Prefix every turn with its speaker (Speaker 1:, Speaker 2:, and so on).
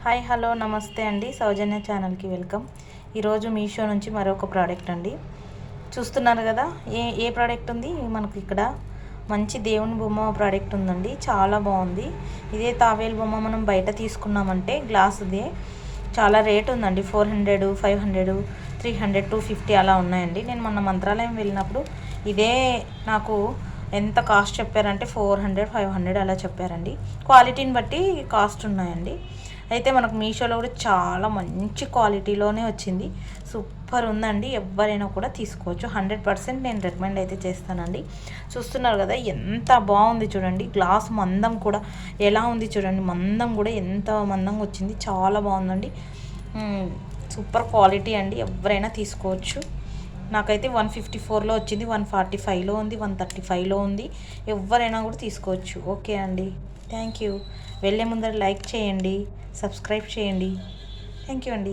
Speaker 1: Hi hello నమస్తే అండి, సౌజన్య ఛానల్కి వెల్కమ్. ఈరోజు మీషో నుంచి మరొక ప్రోడక్ట్ అండి. చూస్తున్నారు కదా ఏ ప్రోడక్ట్ ఉంది మనకు ఇక్కడ. మంచి దేవుని బొమ్మ ప్రోడక్ట్ ఉందండి, చాలా బాగుంది. ఇదే తావేలు బొమ్మ మనం బయట తీసుకున్నామంటే గ్లాసుది చాలా రేట్ ఉందండి. 400, 500, 300, 250 అలా ఉన్నాయండి. నేను మొన్న మంత్రాలయం వెళ్ళినప్పుడు ఇదే నాకు ఎంత కాస్ట్ చెప్పారంటే 400, 500 అలా చెప్పారండి. క్వాలిటీని బట్టి కాస్ట్ ఉన్నాయండి. అయితే మనకు మీషోలో కూడా చాలా మంచి క్వాలిటీలోనే వచ్చింది. సూపర్ ఉందండి, ఎవరైనా కూడా తీసుకోవచ్చు. 100% నేను రికమెండ్ అయితే చేస్తానండి. చూస్తున్నారు కదా ఎంత బాగుంది చూడండి. గ్లాస్ మందం కూడా ఎలా ఉంది చూడండి, మందం కూడా ఎంత మందంగా వచ్చింది, చాలా బాగుందండి. సూపర్ క్వాలిటీ అండి, ఎవరైనా తీసుకోవచ్చు. నాకైతే 154లో వచ్చింది, 145లో ఉంది, 135లో ఉంది. ఎవరైనా కూడా తీసుకోవచ్చు. ఓకే అండి, థ్యాంక్ యూ. వెళ్ళే ముందర లైక్ చేయండి, సబ్స్క్రైబ్ చేయండి. థ్యాంక్ యూ అండి.